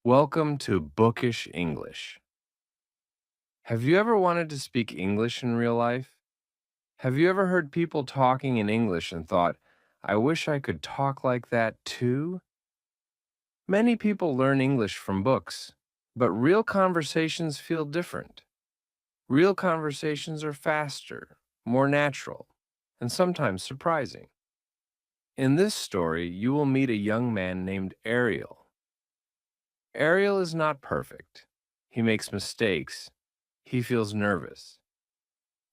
Welcome to Bookish English. Have you ever wanted to speak English in real life? Have you ever heard people talking in English and thought, I wish I could talk like that too? Many people learn English from books, but real conversations feel different. Real conversations are faster, more natural, and sometimes surprising. In this story, you will meet a young man named Ariel. Ariel is not perfect. He makes mistakes. He feels nervous.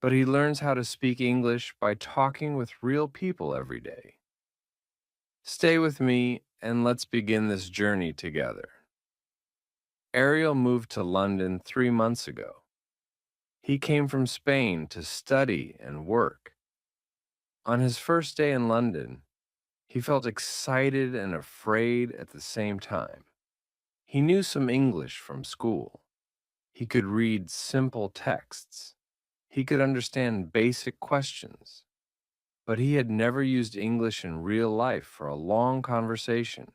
But he learns how to speak English by talking with real people every day. Stay with me and let's begin this journey together. Ariel moved to London 3 months ago. He came from Spain to study and work. On his first day in London, he felt excited and afraid at the same time. He knew some English from school. He could read simple texts. He could understand basic questions. But he had never used English in real life for a long conversation.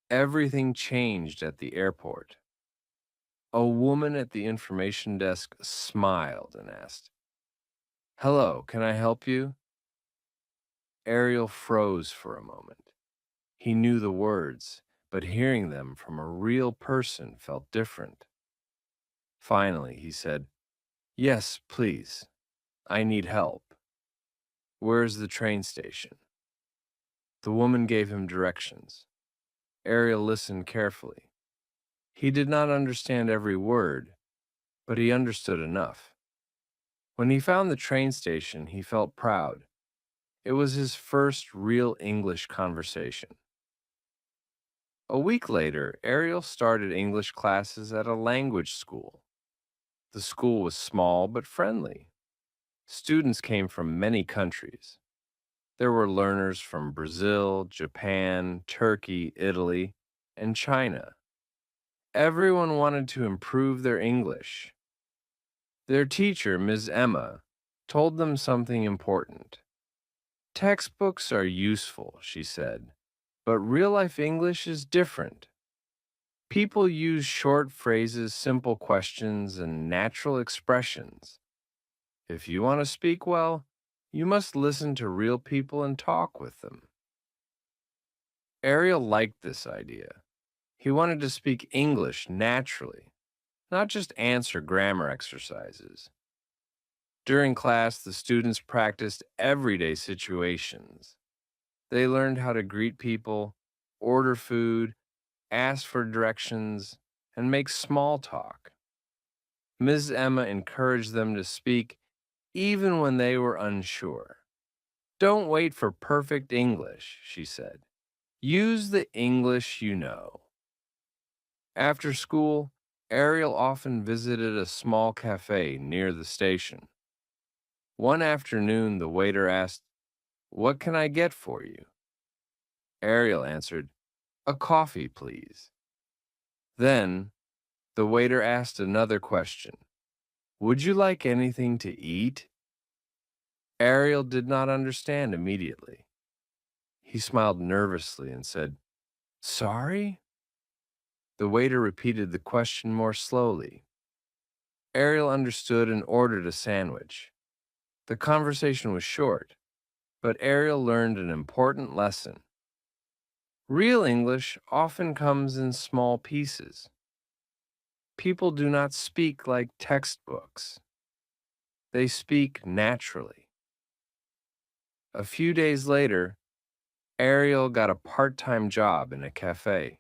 Everything changed at the airport. A woman at the information desk smiled and asked, Hello, can I help you? Ariel froze for a moment. He knew the words, but hearing them from a real person felt different. Finally, he said, Yes, please. I need help. Where's the train station? The woman gave him directions. Ariel listened carefully. He did not understand every word, but he understood enough. When he found the train station, he felt proud. It was his first real English conversation. A week later, Ariel started English classes at a language school. The school was small but friendly. Students came from many countries. There were learners from Brazil, Japan, Turkey, Italy, and China. Everyone wanted to improve their English. Their teacher, Ms. Emma, told them something important. Textbooks are useful, she said, but real life English is different. People use short phrases, simple questions, and natural expressions. If you want to speak well, you must listen to real people and talk with them. Ariel liked this idea. He wanted to speak English naturally, not just answer grammar exercises. During class, the students practiced everyday situations. They learned how to greet people, order food, ask for directions, and make small talk. Ms. Emma encouraged them to speak even when they were unsure. Don't wait for perfect English, she said. Use the English you know. After school, Ariel often visited a small cafe near the station. One afternoon, the waiter asked, What can I get for you? Ariel answered, A coffee, please. Then, the waiter asked another question. Would you like anything to eat? Ariel did not understand immediately. He smiled nervously and said, Sorry? The waiter repeated the question more slowly. Ariel understood and ordered a sandwich. The conversation was short, but Ariel learned an important lesson. Real English often comes in small pieces. People do not speak like textbooks. They speak naturally. A few days later, Ariel got a part-time job in a cafe.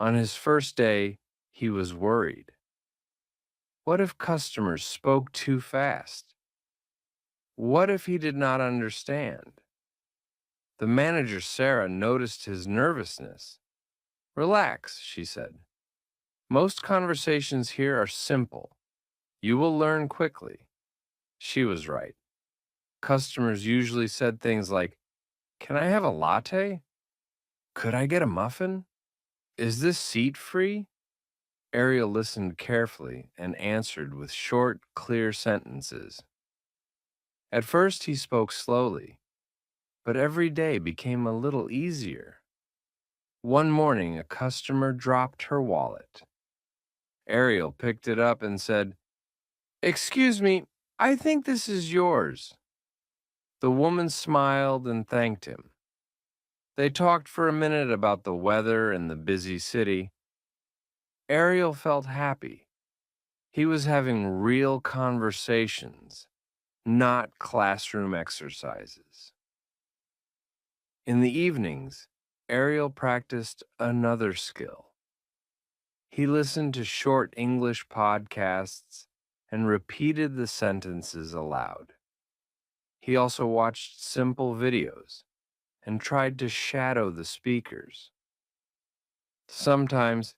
On his first day, he was worried. What if customers spoke too fast? What if he did not understand? The manager, Sarah, noticed his nervousness. Relax, she said. Most conversations here are simple. You will learn quickly. She was right. Customers usually said things like, Can I have a latte? Could I get a muffin? Is this seat free? Ariel listened carefully and answered with short, clear sentences. At first, he spoke slowly, but every day became a little easier. One morning, a customer dropped her wallet. Ariel picked it up and said, "Excuse me, I think this is yours." The woman smiled and thanked him. They talked for a minute about the weather and the busy city. Ariel felt happy. He was having real conversations, not classroom exercises. In the evenings, Ariel practiced another skill. He listened to short English podcasts and repeated the sentences aloud. He also watched simple videos and tried to shadow the speakers. Sometimes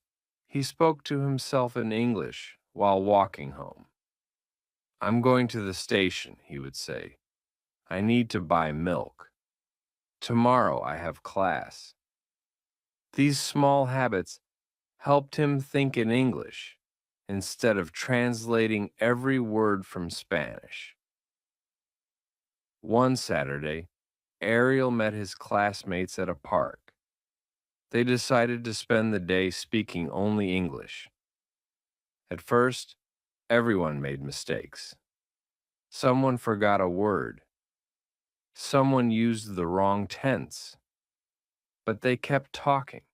he spoke to himself in English while walking home. "I'm going to the station," he would say. "I need to buy milk. Tomorrow I have class." These small habits helped him think in English instead of translating every word from Spanish. One Saturday, Ariel met his classmates at a park. They decided to spend the day speaking only English. At first, everyone made mistakes. Someone forgot a word. Someone used the wrong tense. But they kept talking.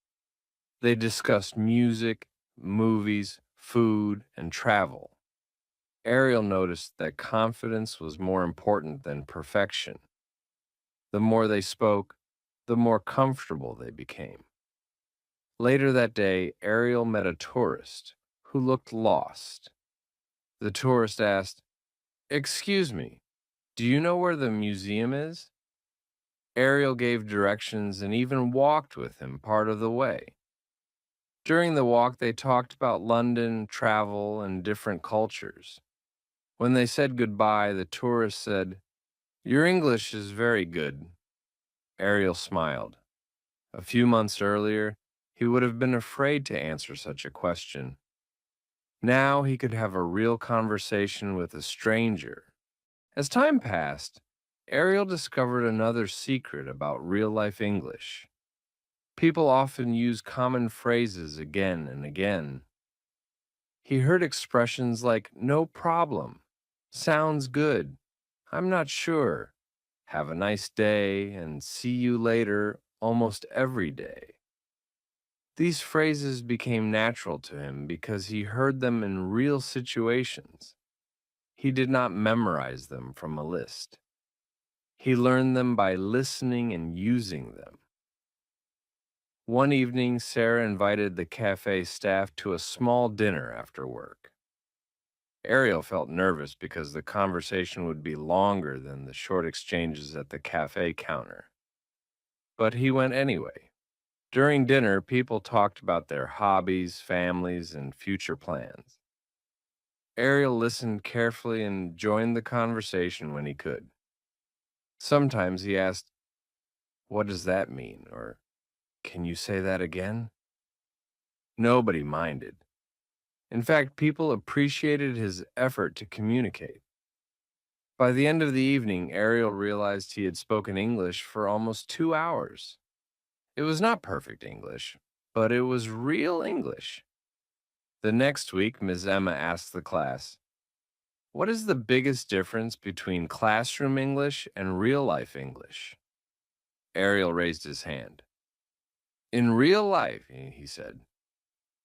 They discussed music, movies, food, and travel. Ariel noticed that confidence was more important than perfection. The more they spoke, the more comfortable they became. Later that day, Ariel met a tourist who looked lost. The tourist asked, "Excuse me, do you know where the museum is?" Ariel gave directions and even walked with him part of the way. During the walk, they talked about London, travel, and different cultures. When they said goodbye, the tourist said, "Your English is very good." Ariel smiled. A few months earlier, he would have been afraid to answer such a question. Now he could have a real conversation with a stranger. As time passed, Ariel discovered another secret about real life English. People often use common phrases again and again. He heard expressions like "no problem," "sounds good," "I'm not sure," "have a nice day," and "see you later" almost every day. These phrases became natural to him because he heard them in real situations. He did not memorize them from a list. He learned them by listening and using them. One evening, Sarah invited the cafe staff to a small dinner after work. Ariel felt nervous because the conversation would be longer than the short exchanges at the cafe counter. But he went anyway. During dinner, people talked about their hobbies, families, and future plans. Ariel listened carefully and joined the conversation when he could. Sometimes he asked, "What does that mean?" or "Can you say that again?" Nobody minded. In fact, people appreciated his effort to communicate. By the end of the evening, Ariel realized he had spoken English for almost 2 hours. It was not perfect English, but it was real English. The next week, Ms. Emma asked the class, "What is the biggest difference between classroom English and real life English?" Ariel raised his hand. "In real life," he said,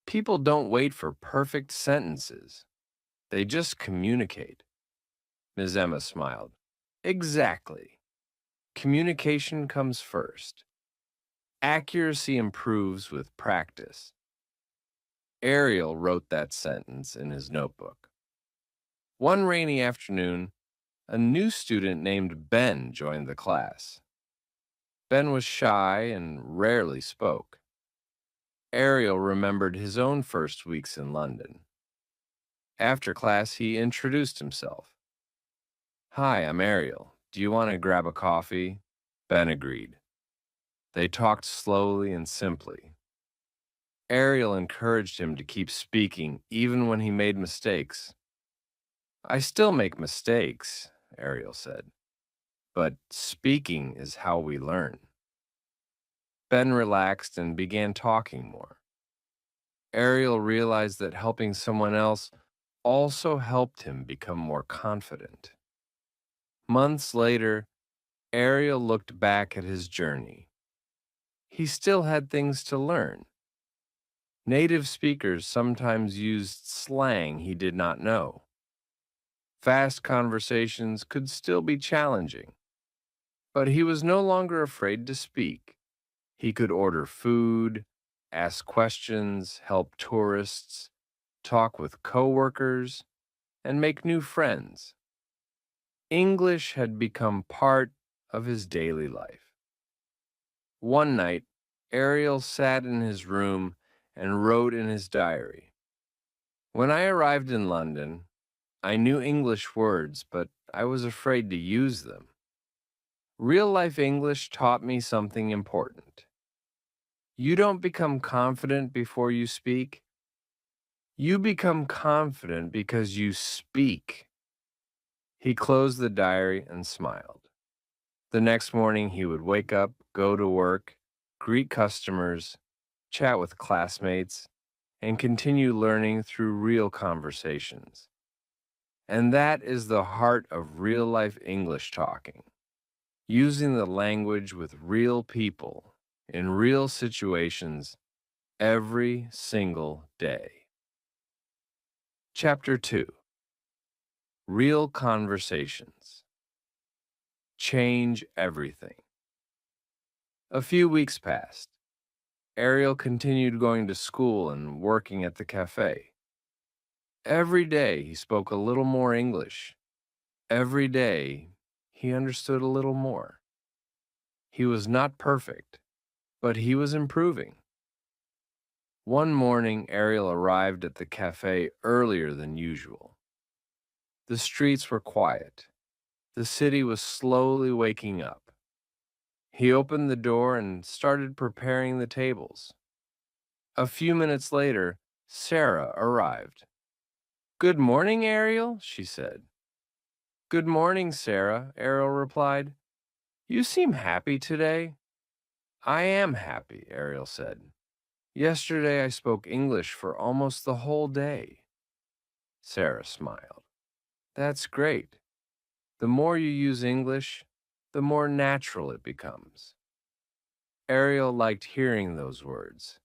"people don't wait for perfect sentences. They just communicate." Ms. Emma smiled. "Exactly. Communication comes first. Accuracy improves with practice." Ariel wrote that sentence in his notebook. One rainy afternoon, a new student named Ben joined the class. Ben was shy and rarely spoke. Ariel remembered his own first weeks in London. After class, he introduced himself. "Hi, I'm Ariel. Do you want to grab a coffee?" Ben agreed. They talked slowly and simply. Ariel encouraged him to keep speaking even when he made mistakes. "I still make mistakes," Ariel said, "but speaking is how we learn." Ben relaxed and began talking more. Ariel realized that helping someone else also helped him become more confident. Months later, Ariel looked back at his journey. He still had things to learn. Native speakers sometimes used slang he did not know. Fast conversations could still be challenging, but he was no longer afraid to speak. He could order food, ask questions, help tourists, talk with coworkers, and make new friends. English had become part of his daily life. One night, Ariel sat in his room and wrote in his diary. When I arrived in London, I knew English words, but I was afraid to use them. Real life English taught me something important. You don't become confident before you speak. You become confident because you speak. He closed the diary and smiled. The next morning, he would wake up, go to work, greet customers, chat with classmates, and continue learning through real conversations. And that is the heart of real life English talking, using the language with real people in real situations every single day. Chapter 2: Real Conversations Change Everything. A few weeks passed. Ariel continued going to school and working at the cafe. Every day he spoke a little more English. Every day he understood a little more. He was not perfect, but he was improving. One morning, Ariel arrived at the cafe earlier than usual. The streets were quiet. The city was slowly waking up. He opened the door and started preparing the tables. A few minutes later, Sarah arrived. "Good morning, Ariel," she said. "Good morning, Sarah," Ariel replied. "You seem happy today." "I am happy," Ariel said. "Yesterday I spoke English for almost the whole day." Sarah smiled. "That's great. The more you use English, the more natural it becomes." Ariel liked hearing those words.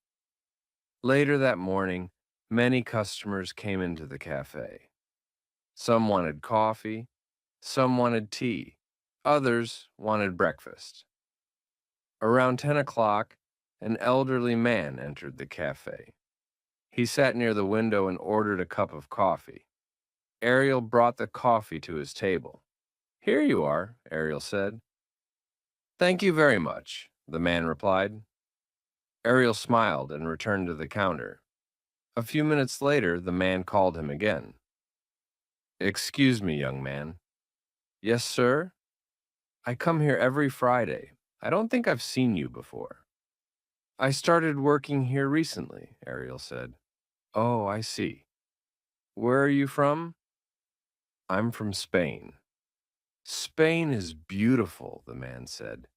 Later that morning, many customers came into the cafe. Some wanted coffee, some wanted tea, others wanted breakfast. Around 10 o'clock, an elderly man entered the cafe. He sat near the window and ordered a cup of coffee. Ariel brought the coffee to his table. "Here you are," Ariel said. "Thank you very much," the man replied. Ariel smiled and returned to the counter. A few minutes later, the man called him again. "Excuse me, young man." "Yes, sir? I come here every Friday. I don't think I've seen you before." "I started working here recently," Ariel said. "Oh, I see. Where are you from?" "I'm from Spain." "Spain is beautiful," the man said.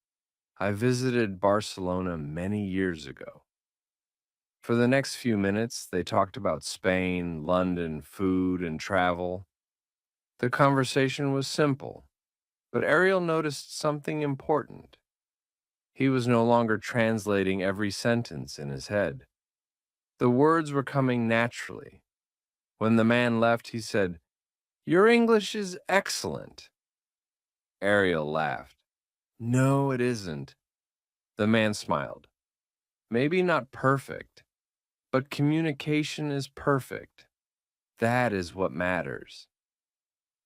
"I visited Barcelona many years ago." For the next few minutes, they talked about Spain, London, food, and travel. The conversation was simple, but Ariel noticed something important. He was no longer translating every sentence in his head. The words were coming naturally. When the man left, he said, "Your English is excellent." Ariel laughed. "No, it isn't." The man smiled. "Maybe not perfect, but communication is perfect. That is what matters."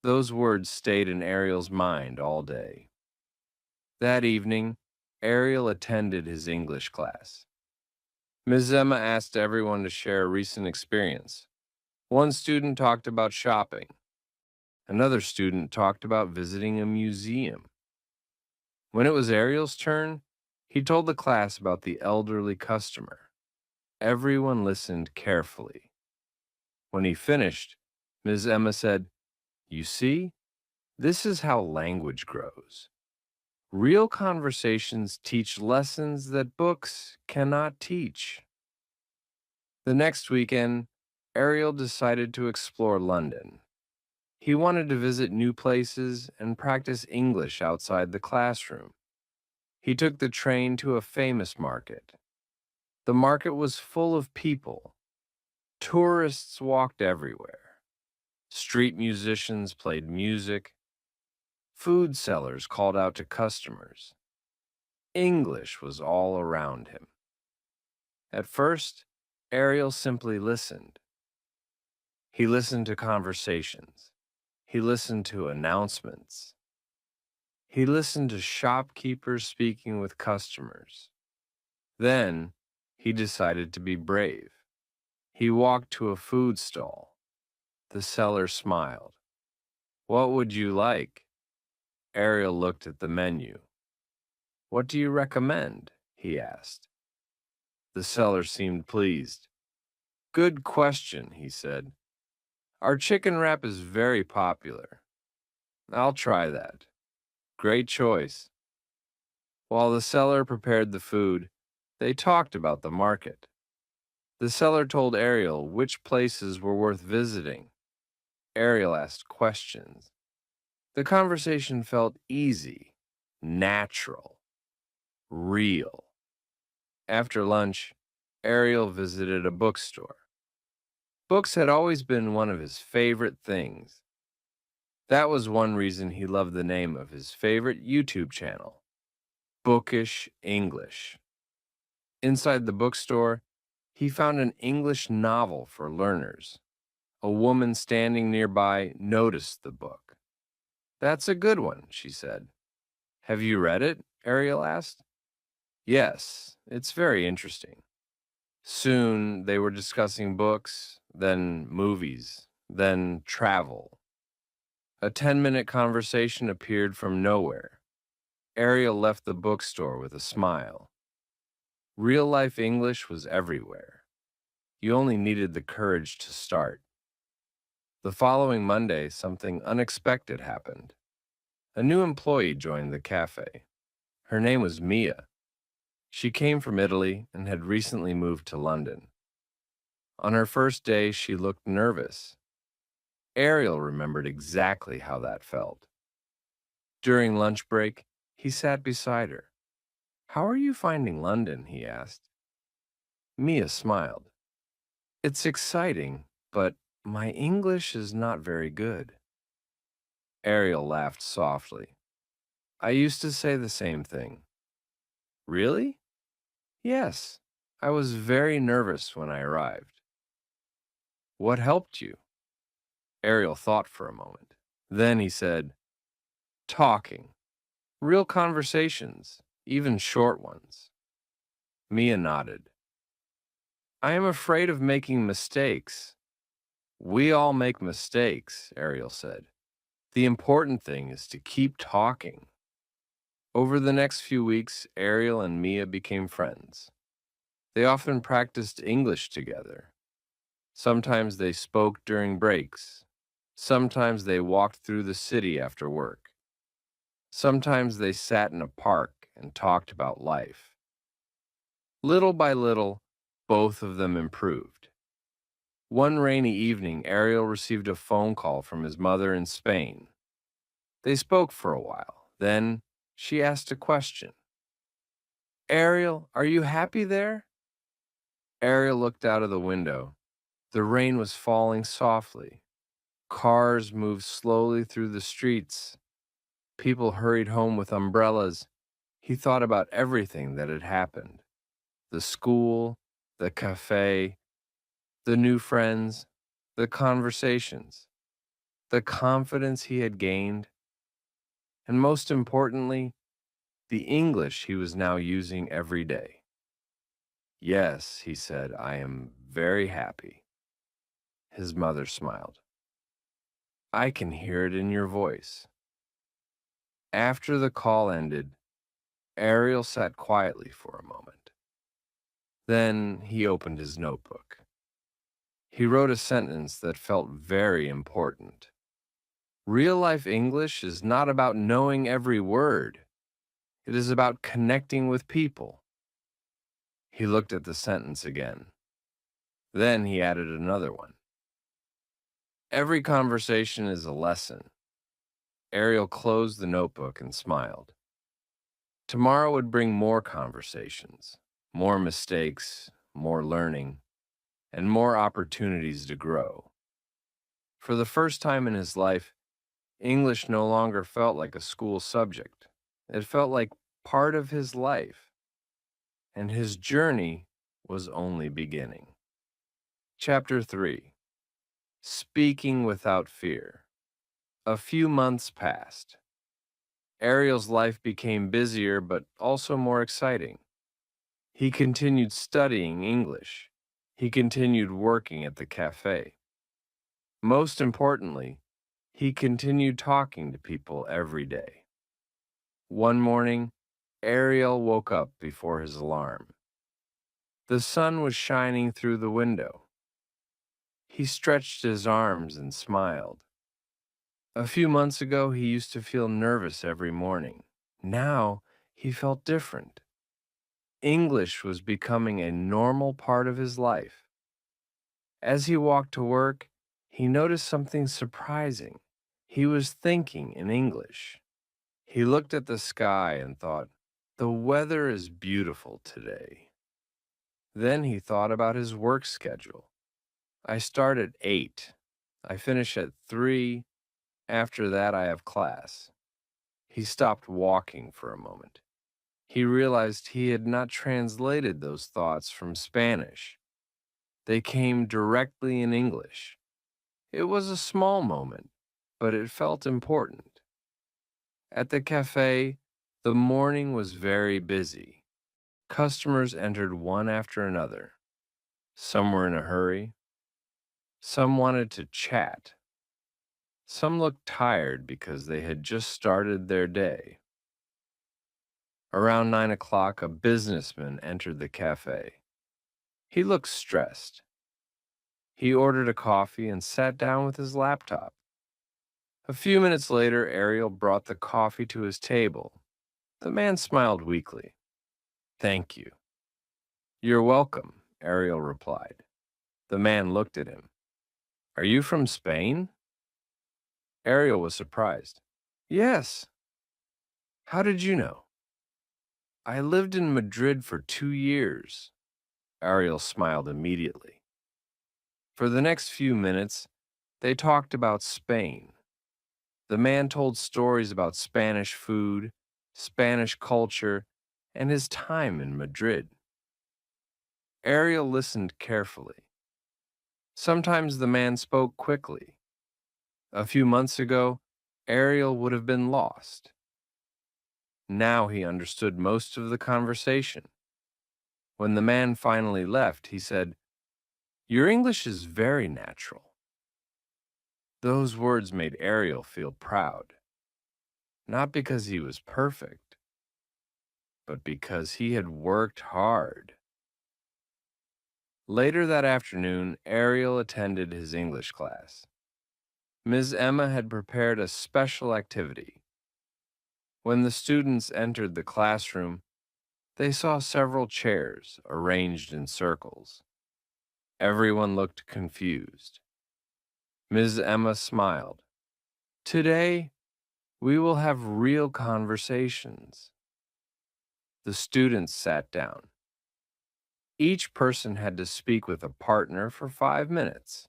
Those words stayed in Ariel's mind all day. That evening, Ariel attended his English class. Ms. Emma asked everyone to share a recent experience. One student talked about shopping. Another student talked about visiting a museum. When it was Ariel's turn, he told the class about the elderly customer. Everyone listened carefully. When he finished, Ms. Emma said, "You see, this is how language grows. Real conversations teach lessons that books cannot teach. The next weekend, Ariel decided to explore London. He wanted to visit new places and practice English outside the classroom. He took the train to a famous market. The market was full of people. Tourists walked everywhere. Street musicians played music. Food sellers called out to customers. English was all around him. At first, Ariel simply listened. He listened to conversations. He listened to announcements. He listened to shopkeepers speaking with customers. Then, he decided to be brave. He walked to a food stall. The seller smiled. "What would you like?" Ariel looked at the menu. "What do you recommend?" he asked. The seller seemed pleased. "Good question," he said. "Our chicken wrap is very popular. I'll try that. Great choice." While the seller prepared the food, they talked about the market. The seller told Ariel which places were worth visiting. Ariel asked questions. The conversation felt easy, natural, real. After lunch, Ariel visited a bookstore. Books had always been one of his favorite things. That was one reason he loved the name of his favorite YouTube channel, Bookish English. Inside the bookstore, he found an English novel for learners. A woman standing nearby noticed the book. "That's a good one," she said. "Have you read it?" Ariel asked. "Yes, it's very interesting." Soon they were discussing books, then movies, then travel. A 10-minute conversation appeared from nowhere. Ariel left the bookstore with a smile. Real life English was everywhere. You only needed the courage to start. The following Monday, something unexpected happened. A new employee joined the cafe. Her name was Mia. She came from Italy and had recently moved to London. On her first day, she looked nervous. Ariel remembered exactly how that felt. During lunch break, he sat beside her. "How are you finding London?" he asked. Mia smiled. "It's exciting, but my English is not very good." Ariel laughed softly. "I used to say the same thing." "Really?" "Yes. I was very nervous when I arrived." "What helped you?" Ariel thought for a moment. Then he said, "Talking. Real conversations, even short ones." Mia nodded. "I am afraid of making mistakes." "We all make mistakes," Ariel said. "The important thing is to keep talking." Over the next few weeks, Ariel and Mia became friends. They often practiced English together. Sometimes they spoke during breaks. Sometimes they walked through the city after work. Sometimes they sat in a park and talked about life. Little by little, both of them improved. One rainy evening, Ariel received a phone call from his mother in Spain. They spoke for a while. Then she asked a question. "Ariel, are you happy there?" Ariel looked out of the window. The rain was falling softly. Cars moved slowly through the streets. People hurried home with umbrellas. He thought about everything that had happened: the school, the cafe, the new friends, the conversations, the confidence he had gained, and most importantly, the English he was now using every day. "Yes," he said, "I am very happy." His mother smiled. "I can hear it in your voice." After the call ended, Ariel sat quietly for a moment. Then he opened his notebook. He wrote a sentence that felt very important. Real life English is not about knowing every word. It is about connecting with people. He looked at the sentence again. Then he added another one. Every conversation is a lesson. Ariel closed the notebook and smiled. Tomorrow would bring more conversations, more mistakes, more learning, and more opportunities to grow. For the first time in his life, English no longer felt like a school subject. It felt like part of his life, and his journey was only beginning. Chapter 3: Speaking Without Fear. A few months passed. Ariel's life became busier but also more exciting. He continued studying English. He continued working at the cafe. Most importantly, he continued talking to people every day. One morning, Ariel woke up before his alarm. The sun was shining through the window. He stretched his arms and smiled. A few months ago, he used to feel nervous every morning. Now, he felt different. English was becoming a normal part of his life. As he walked to work, he noticed something surprising. He was thinking in English. He looked at the sky and thought, "The weather is beautiful today." Then he thought about his work schedule. "I start at 8. I finish at 3. After that, I have class." He stopped walking for a moment. He realized he had not translated those thoughts from Spanish. They came directly in English. It was a small moment, but it felt important. At the cafe, the morning was very busy. Customers entered one after another. Some were in a hurry. Some wanted to chat. Some looked tired because they had just started their day. Around 9 o'clock, a businessman entered the cafe. He looked stressed. He ordered a coffee and sat down with his laptop. A few minutes later, Ariel brought the coffee to his table. The man smiled weakly. "Thank you." "You're welcome," Ariel replied. The man looked at him. "Are you from Spain?" Ariel was surprised. "Yes." "How did you know?" "I lived in Madrid for 2 years." Ariel smiled immediately. For the next few minutes, they talked about Spain. The man told stories about Spanish food, Spanish culture, and his time in Madrid. Ariel listened carefully. Sometimes the man spoke quickly. A few months ago, Ariel would have been lost. Now he understood most of the conversation. When the man finally left, he said, "Your English is very natural." Those words made Ariel feel proud. Not because he was perfect, but because he had worked hard. Later that afternoon, Ariel attended his English class. Ms. Emma had prepared a special activity. When the students entered the classroom, they saw several chairs arranged in circles. Everyone looked confused. Ms. Emma smiled. "Today, we will have real conversations." The students sat down. Each person had to speak with a partner for 5 minutes.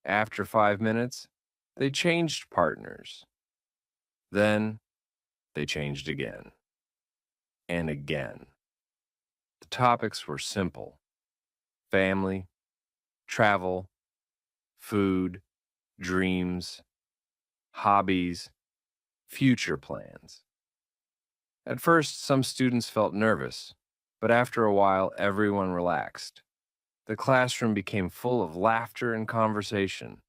After 5 minutes, they changed partners. Then they changed again and again. The topics were simple: family, travel, food, dreams, hobbies, future plans. At first, some students felt nervous, but after a while, everyone relaxed. The classroom became full of laughter and conversation.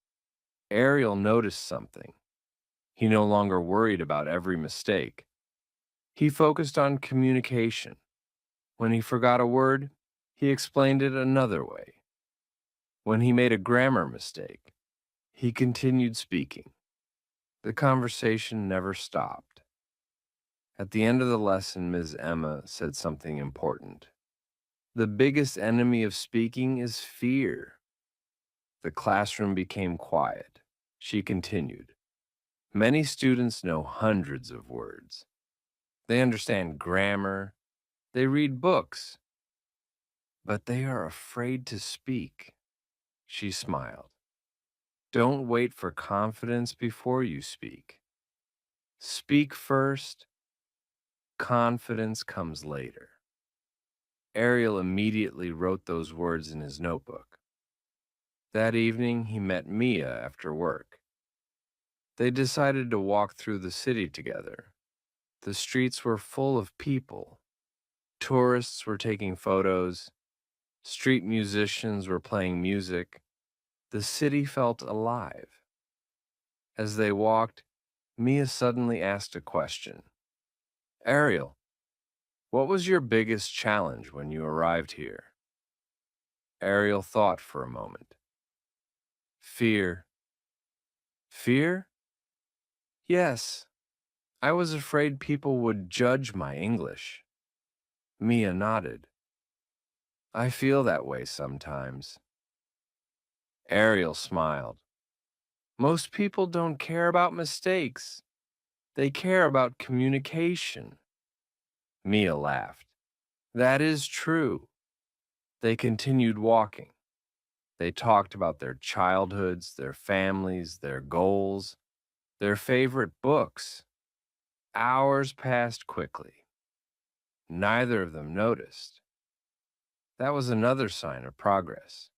Ariel noticed something. He no longer worried about every mistake. He focused on communication. When he forgot a word, he explained it another way. When he made a grammar mistake, he continued speaking. The conversation never stopped. At the end of the lesson, Ms. Emma said something important. The biggest enemy of speaking is fear. The classroom became quiet. She continued. Many students know hundreds of words. They understand grammar. They read books. But they are afraid to speak. She smiled. Don't wait for confidence before you speak. Speak first. Confidence comes later. Ariel immediately wrote those words in his notebook. That evening, he met Mia after work. They decided to walk through the city together. The streets were full of people. Tourists were taking photos. Street musicians were playing music. The city felt alive. As they walked, Mia suddenly asked a question. Ariel, what was your biggest challenge when you arrived here? Ariel thought for a moment. Fear. Fear? Yes. I was afraid people would judge my English. Mia nodded. I feel that way sometimes. Ariel smiled. Most people don't care about mistakes. They care about communication. Mia laughed. That is true. They continued walking. They talked about their childhoods, their families, their goals, their favorite books. Hours passed quickly. Neither of them noticed. That was another sign of progress.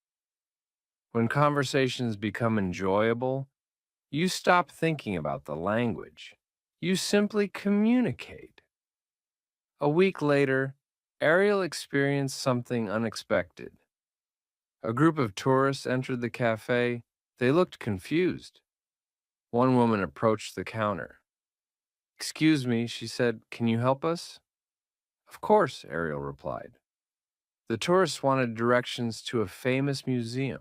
When conversations become enjoyable, you stop thinking about the language. You simply communicate. A week later, Ariel experienced something unexpected. A group of tourists entered the cafe. They looked confused. One woman approached the counter. Excuse me, she said, can you help us? Of course, Ariel replied. The tourists wanted directions to a famous museum.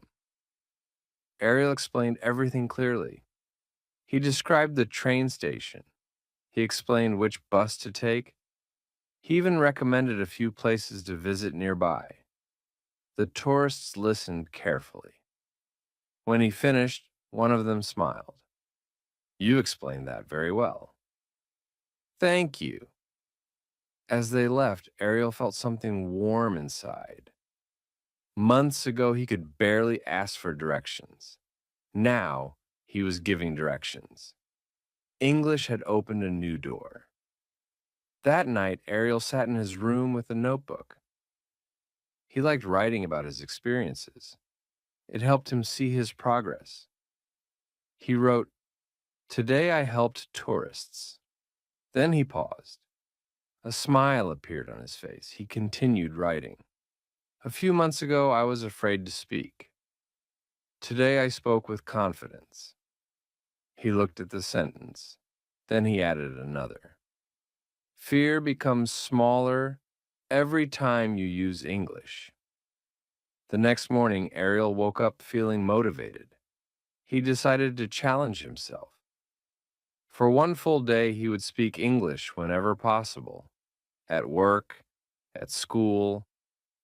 Ariel explained everything clearly. He described the train station. He explained which bus to take. He even recommended a few places to visit nearby. The tourists listened carefully. When he finished, one of them smiled. You explained that very well. Thank you. As they left, Ariel felt something warm inside. Months ago, he could barely ask for directions. Now, he was giving directions. English had opened a new door. That night, Ariel sat in his room with a notebook. He liked writing about his experiences. It helped him see his progress. He wrote, Today I helped tourists. Then he paused. A smile appeared on his face. He continued writing. A few months ago, I was afraid to speak. Today I spoke with confidence. He looked at the sentence. Then he added another. Fear becomes smaller every time you use English. The next morning, Ariel woke up feeling motivated. He decided to challenge himself. For one full day, he would speak English whenever possible. At work, at school,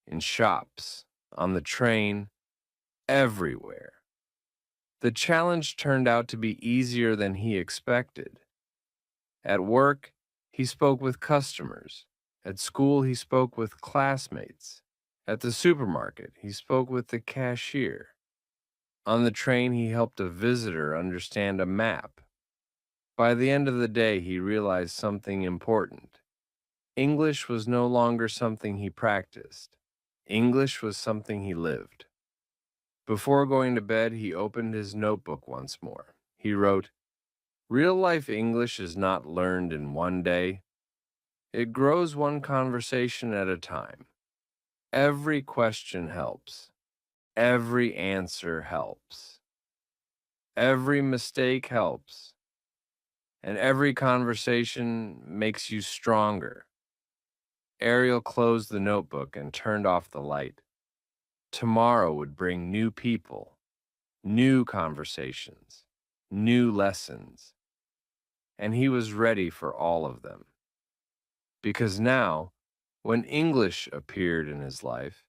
in shops, on the train, everywhere. The challenge turned out to be easier than he expected. At work, he spoke with customers. At school, he spoke with classmates. At the supermarket, he spoke with the cashier. On the train, he helped a visitor understand a map. By the end of the day, he realized something important. English was no longer something he practiced. English was something he lived. Before going to bed, he opened his notebook once more. He wrote, Real-life English is not learned in one day. It grows one conversation at a time. Every question helps. Every answer helps. Every mistake helps. And every conversation makes you stronger. Ariel closed the notebook and turned off the light. Tomorrow would bring new people, new conversations, new lessons, and he was ready for all of them. because now, when English appeared in his life,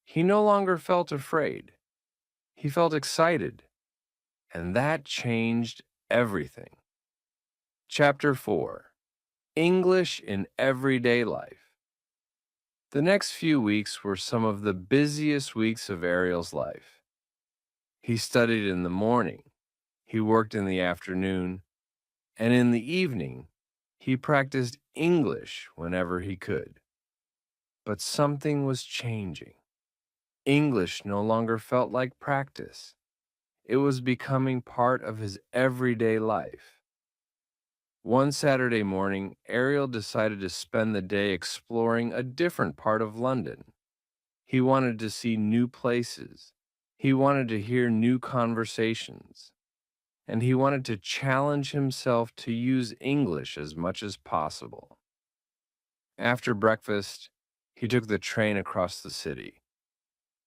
he no longer felt afraid. He felt excited, and that changed everything. Chapter 4: English in Everyday Life. The next few weeks were some of the busiest weeks of Ariel's life. He studied in the morning, he worked in the afternoon, and in the evening, he practiced English whenever he could. But something was changing. English no longer felt like practice. It was becoming part of his everyday life. One Saturday morning, Ariel decided to spend the day exploring a different part of London. He wanted to see new places. He wanted to hear new conversations. And he wanted to challenge himself to use English as much as possible. After breakfast, he took the train across the city.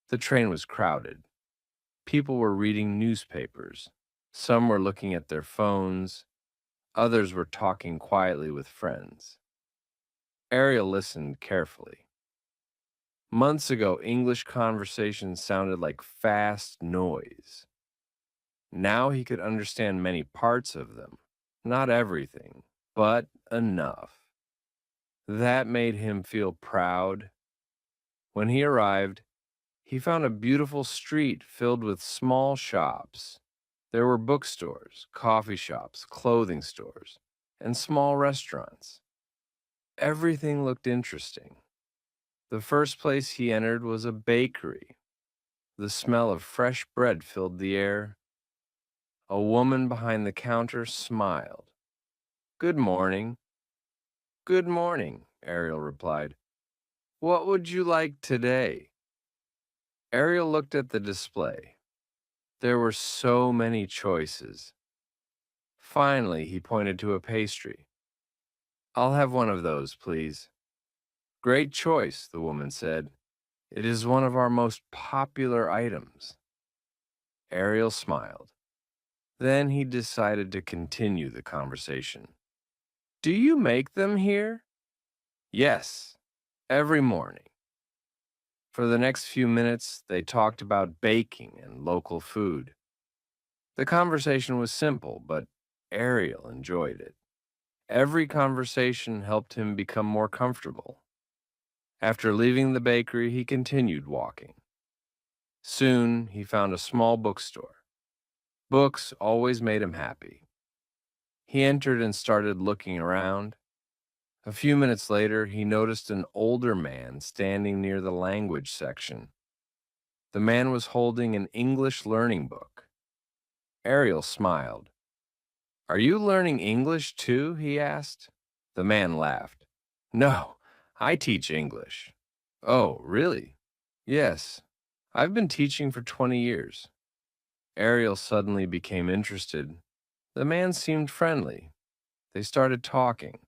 The train was crowded. People were reading newspapers. Some were looking at their phones. Others were talking quietly with friends. Ariel listened carefully. Months ago, English conversations sounded like fast noise. Now he could understand many parts of them, not everything, but enough. That made him feel proud. When he arrived, he found a beautiful street filled with small shops. There were bookstores, coffee shops, clothing stores, and small restaurants. Everything looked interesting. The first place he entered was a bakery. The smell of fresh bread filled the air. A woman behind the counter smiled. "Good morning." "Good morning," Ariel replied. "What would you like today?" Ariel looked at the display. There were so many choices. Finally, he pointed to a pastry. "I'll have one of those, please." "Great choice," the woman said. "It is one of our most popular items." Ariel smiled. Then he decided to continue the conversation. "Do you make them here?" "Yes, every morning." For the next few minutes, they talked about baking and local food. The conversation was simple, but Ariel enjoyed it. Every conversation helped him become more comfortable. After leaving the bakery, he continued walking. Soon, he found a small bookstore. Books always made him happy. He entered and started looking around. A few minutes later, he noticed an older man standing near the language section. The man was holding an English learning book. Ariel smiled. "Are you learning English too?" he asked. The man laughed. "No, I teach English." "Oh, really?" "Yes, I've been teaching for 20 years." Ariel suddenly became interested. The man seemed friendly. They started talking.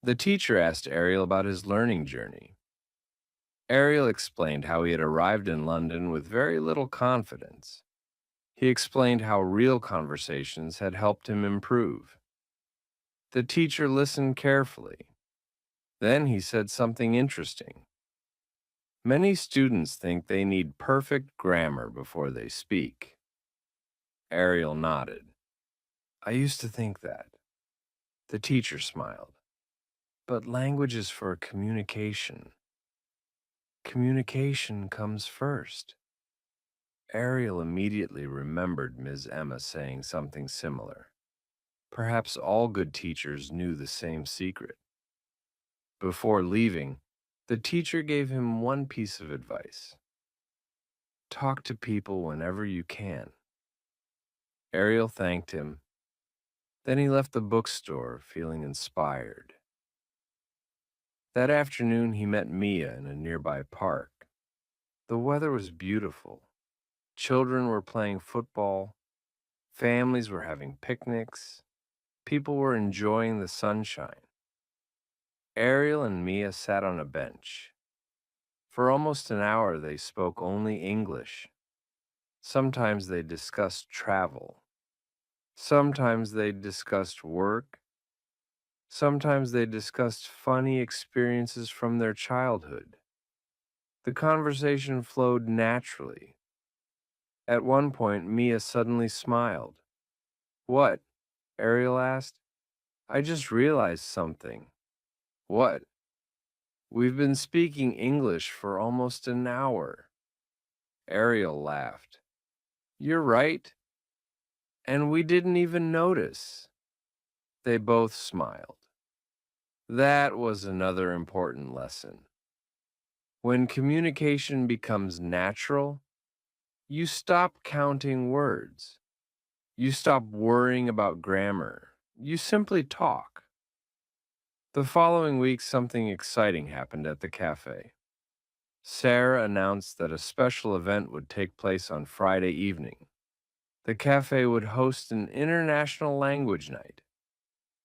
The teacher asked Ariel about his learning journey. Ariel explained how he had arrived in London with very little confidence. He explained how real conversations had helped him improve. The teacher listened carefully. Then he said something interesting. "Many students think they need perfect grammar before they speak." Ariel nodded. "I used to think that." The teacher smiled. "But language is for communication. Communication comes first." Ariel immediately remembered Ms. Emma saying something similar. Perhaps all good teachers knew the same secret. Before leaving, the teacher gave him one piece of advice: talk to people whenever you can. Ariel thanked him. Then he left the bookstore feeling inspired. That afternoon, he met Mia in a nearby park. The weather was beautiful. Children were playing football. Families were having picnics. People were enjoying the sunshine. Ariel and Mia sat on a bench. For almost an hour, they spoke only English. Sometimes they discussed travel. Sometimes they discussed work. Sometimes they discussed funny experiences from their childhood. The conversation flowed naturally. At one point, Mia suddenly smiled. What? Ariel asked. I just realized something. What? We've been speaking English for almost an hour. Ariel laughed. You're right. And we didn't even notice. They both smiled. That was another important lesson. When communication becomes natural, you stop counting words. You stop worrying about grammar. You simply talk. The following week, something exciting happened at the cafe. Sarah announced that a special event would take place on Friday evening. The cafe would host an international language night.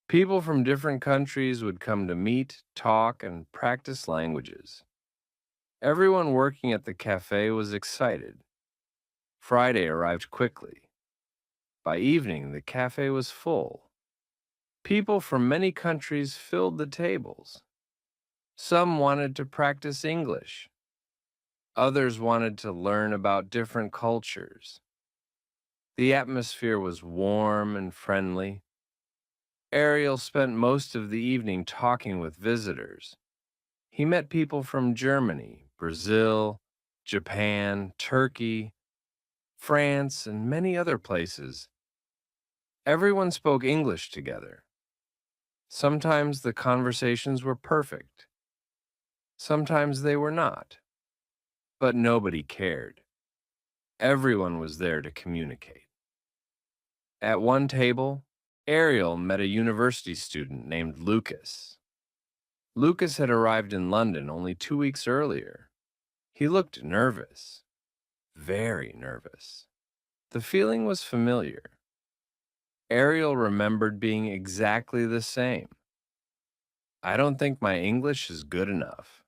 People from different countries would come to meet, talk, and practice languages. Everyone working at the cafe was excited. Friday arrived quickly. By evening, the cafe was full. People from many countries filled the tables. Some wanted to practice English. Others wanted to learn about different cultures. The atmosphere was warm and friendly. Ariel spent most of the evening talking with visitors. He met people from Germany, Brazil, Japan, Turkey, France, and many other places. Everyone spoke English together. Sometimes the conversations were perfect. Sometimes they were not. But nobody cared. Everyone was there to communicate. At one table, Ariel met a university student named Lucas. Lucas had arrived in London only 2 weeks earlier. He looked nervous, very nervous. The feeling was familiar. Ariel remembered being exactly the same. I don't think my English is good enough,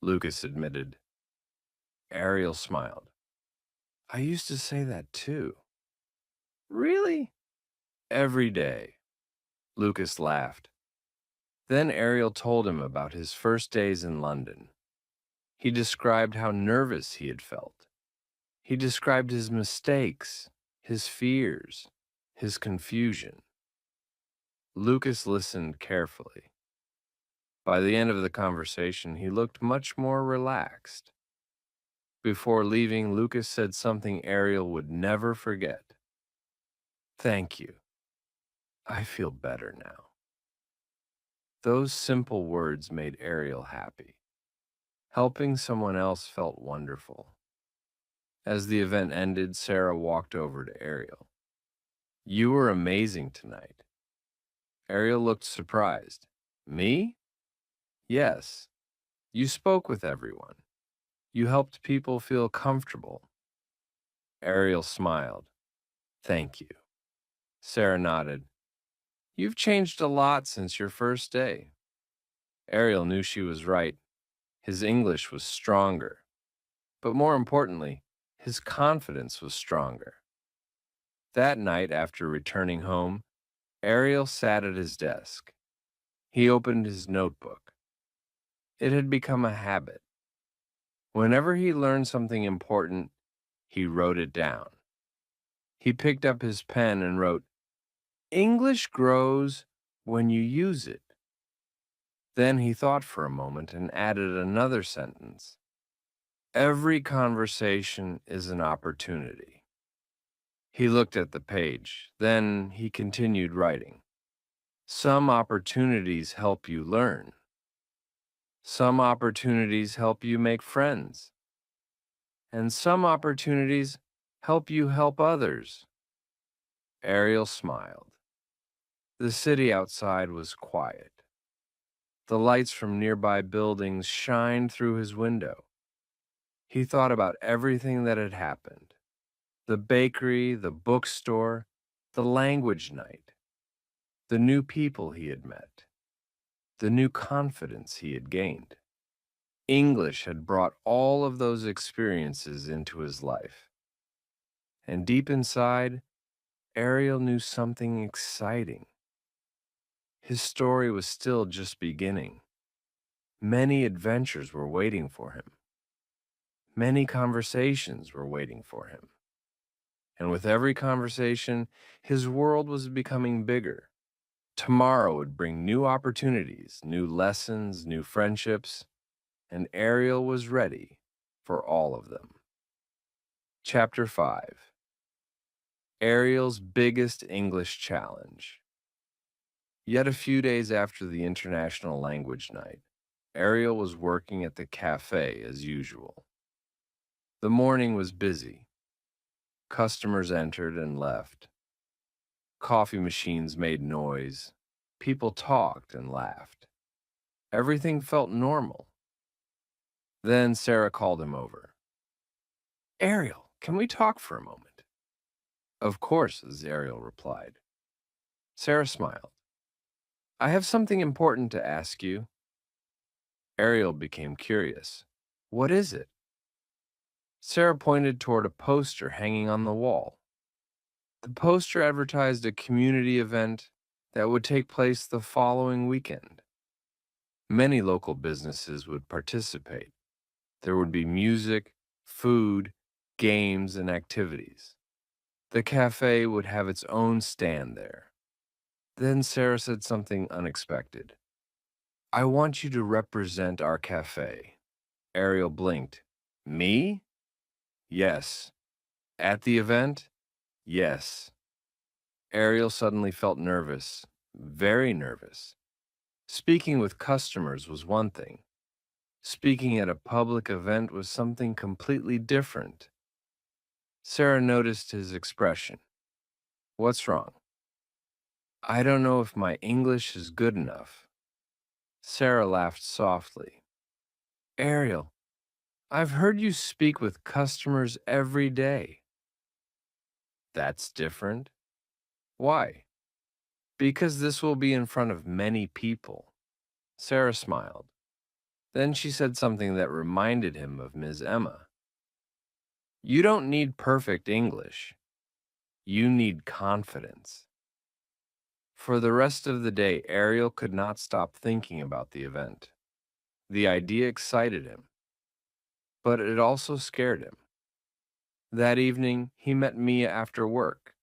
Lucas admitted. Ariel smiled. I used to say that too. Really? Every day. Lucas laughed. Then Ariel told him about his first days in London. He described how nervous he had felt. He described his mistakes, his fears, his confusion. Lucas listened carefully. By the end of the conversation, he looked much more relaxed. Before leaving, Lucas said something Ariel would never forget. Thank you. I feel better now. Those simple words made Ariel happy. Helping someone else felt wonderful. As the event ended, Sarah walked over to Ariel. You were amazing tonight. Ariel looked surprised. Me? Yes. You spoke with everyone. You helped people feel comfortable. Ariel smiled. Thank you. Sarah nodded. You've changed a lot since your first day. Ariel knew she was right. His English was stronger. But more importantly, his confidence was stronger. That night, after returning home, Ariel sat at his desk. He opened his notebook. It had become a habit. Whenever he learned something important, he wrote it down. He picked up his pen and wrote, English grows when you use it. Then he thought for a moment and added another sentence. Every conversation is an opportunity. He looked at the page. Then he continued writing. Some opportunities help you learn. Some opportunities help you make friends. And some opportunities help you help others. Ariel smiled. The city outside was quiet. The lights from nearby buildings shined through his window. He thought about everything that had happened. The bakery, the bookstore, the language night, the new people he had met, the new confidence he had gained. English had brought all of those experiences into his life. And deep inside, Ariel knew something exciting. His story was still just beginning. Many adventures were waiting for him. Many conversations were waiting for him. And with every conversation, his world was becoming bigger. Tomorrow would bring new opportunities, new lessons, new friendships, and Ariel was ready for all of them. Chapter 5. Ariel's Biggest English Challenge. Yet a few days after the International Language Night, Ariel was working at the cafe as usual. The morning was busy. Customers entered and left. Coffee machines made noise. People talked and laughed. Everything felt normal. Then Sarah called him over. Ariel, can we talk for a moment? Of course, as Ariel replied. Sarah smiled. I have something important to ask you. Ariel became curious. What is it? Sarah pointed toward a poster hanging on the wall. The poster advertised a community event that would take place the following weekend. Many local businesses would participate. There would be music, food, games, and activities. The cafe would have its own stand there. Then Sarah said something unexpected. I want you to represent our cafe. Ariel blinked. Me? Yes. At the event? Yes. Ariel suddenly felt nervous, very nervous. Speaking with customers was one thing. Speaking at a public event was something completely different. Sarah noticed his expression. What's wrong? I don't know if my English is good enough. Sarah laughed softly. Ariel, I've heard you speak with customers every day. That's different. Why? Because this will be in front of many people. Sarah smiled. Then she said something that reminded him of Ms. Emma. You don't need perfect English. You need confidence. For the rest of the day, Ariel could not stop thinking about the event. The idea excited him, but it also scared him. That evening, he met Mia after work.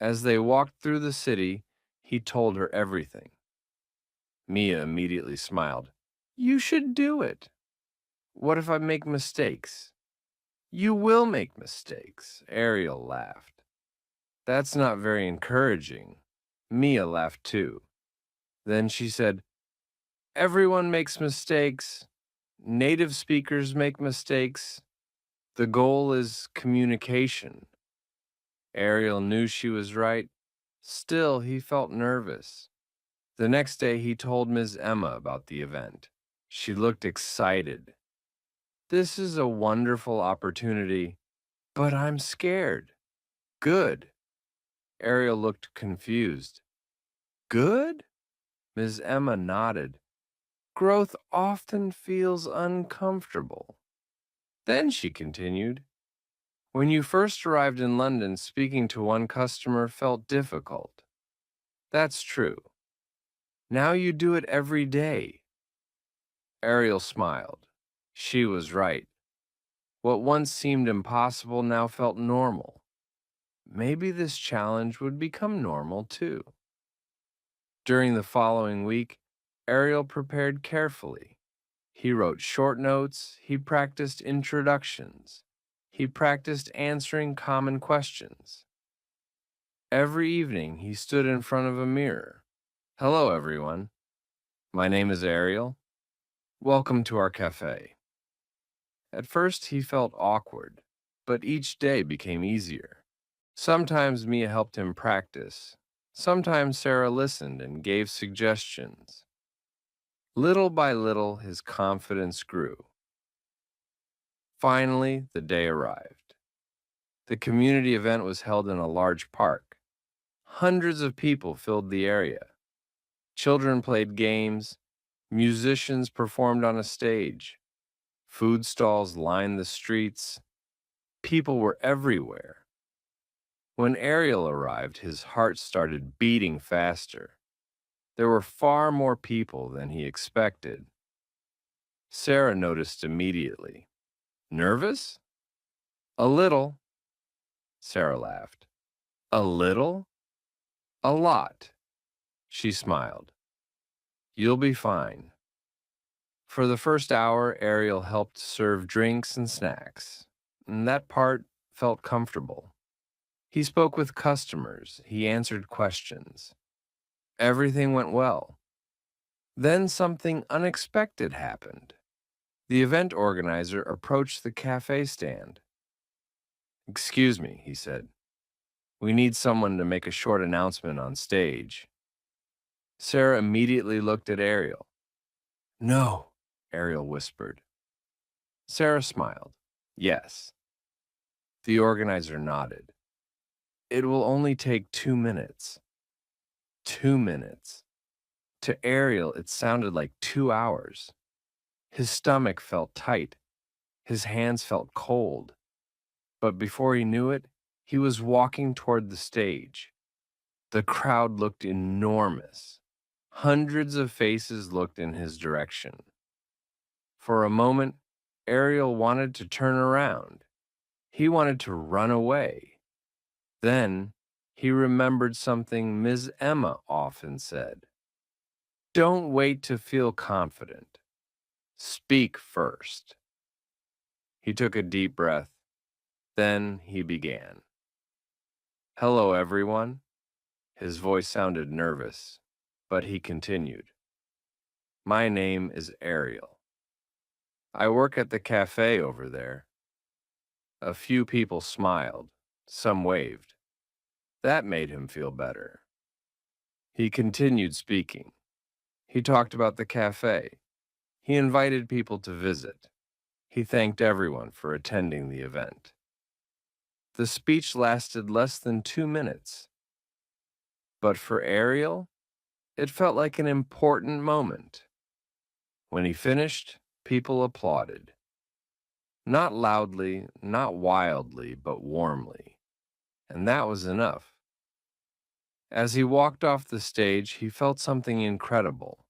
As they walked through the city, he told her everything. Mia immediately smiled. You should do it. What if I make mistakes? You will make mistakes, Ariel laughed. That's not very encouraging. Mia laughed too. Then she said, everyone makes mistakes. Native speakers make mistakes. The goal is communication. Ariel knew she was right. Still, he felt nervous. The next day, he told Ms. Emma about the event. She looked excited. This is a wonderful opportunity, but I'm scared. Good. Ariel looked confused. Good? Ms. Emma nodded. Growth often feels uncomfortable. Then she continued, when you first arrived in London, speaking to one customer felt difficult. That's true. Now you do it every day. Ariel smiled. She was right. What once seemed impossible now felt normal. Maybe this challenge would become normal too. During the following week, Ariel prepared carefully. He wrote short notes, he practiced introductions, he practiced answering common questions. Every evening, he stood in front of a mirror. Hello, everyone. My name is Ariel. Welcome to our cafe. At first, he felt awkward, but each day became easier. Sometimes Mia helped him practice. Sometimes Sarah listened and gave suggestions. Little by little, his confidence grew. Finally, the day arrived. The community event was held in a large park. Hundreds of people filled the area. Children played games. Musicians performed on a stage. Food stalls lined the streets. People were everywhere. When Ariel arrived, his heart started beating faster. There were far more people than he expected. Sarah noticed immediately. Nervous? A little, Sarah laughed. A little? A lot. She smiled. You'll be fine. For the first hour, Ariel helped serve drinks and snacks, and that part felt comfortable. He spoke with customers, he answered questions. Everything went well. Then something unexpected happened. The event organizer approached the cafe stand. Excuse me, he said. We need someone to make a short announcement on stage. Sarah immediately looked at Ariel. No, Ariel whispered. Sarah smiled. Yes. The organizer nodded. It will only take 2 minutes. 2 minutes. To Ariel, it sounded like 2 hours. His stomach felt tight. His hands felt cold. But before he knew it, he was walking toward the stage. The crowd looked enormous. Hundreds of faces looked in his direction. For a moment, Ariel wanted to turn around. He wanted to run away. Then he remembered something Ms. Emma often said. Don't wait to feel confident. Speak first. He took a deep breath. Then he began. Hello, everyone. His voice sounded nervous, but he continued. My name is Ariel. I work at the cafe over there. A few people smiled. Some waved. That made him feel better. He continued speaking. He talked about the cafe. He invited people to visit. He thanked everyone for attending the event. The speech lasted less than 2 minutes. But for Ariel, it felt like an important moment. When he finished, people applauded. Not loudly, not wildly, but warmly. And that was enough. As he walked off the stage, he felt something incredible.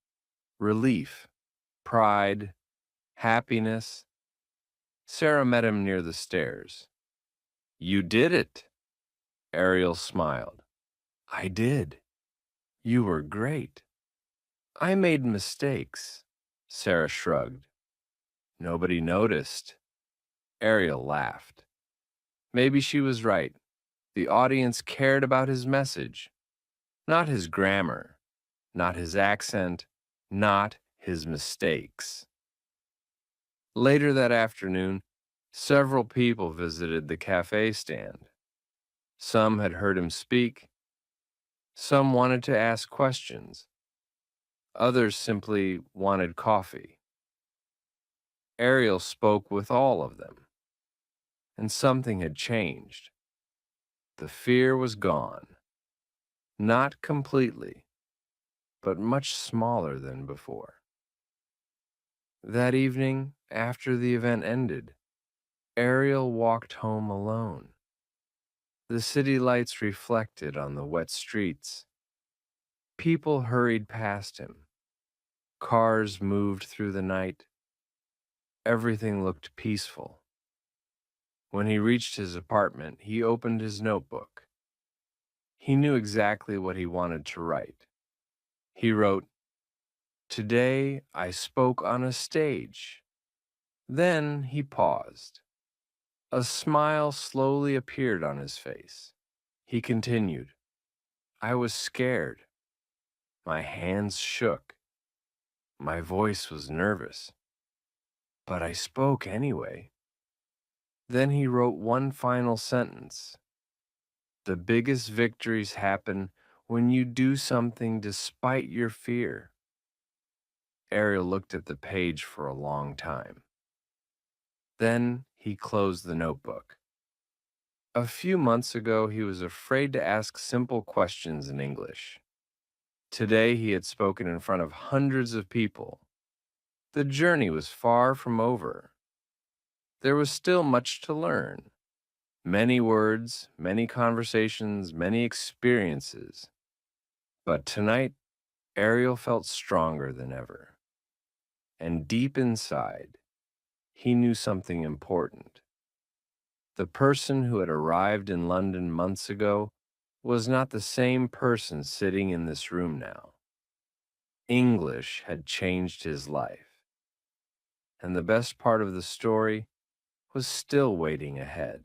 Relief, pride, happiness. Sarah met him near the stairs. You did it. Ariel smiled. I did. You were great. I made mistakes. Sarah shrugged. Nobody noticed. Ariel laughed. Maybe she was right. The audience cared about his message, not his grammar, not his accent, not his mistakes. Later that afternoon, several people visited the cafe stand. Some had heard him speak. Some wanted to ask questions. Others simply wanted coffee. Ariel spoke with all of them. And something had changed. The fear was gone. Not completely, but much smaller than before. That evening, after the event ended, Ariel walked home alone. The city lights reflected on the wet streets. People hurried past him. Cars moved through the night. Everything looked peaceful. When he reached his apartment, he opened his notebook. He knew exactly what he wanted to write. He wrote, Today I spoke on a stage. Then he paused. A smile slowly appeared on his face. He continued, I was scared. My hands shook. My voice was nervous. But I spoke anyway. Then he wrote one final sentence. The biggest victories happen when you do something despite your fear. Ariel looked at the page for a long time. Then he closed the notebook. A few months ago, he was afraid to ask simple questions in English. Today, he had spoken in front of hundreds of people. The journey was far from over. There was still much to learn. Many words, many conversations, many experiences. But tonight, Ariel felt stronger than ever, and deep inside, he knew something important. The person who had arrived in London months ago was not the same person sitting in this room now. English had changed his life, and the best part of the story was still waiting ahead.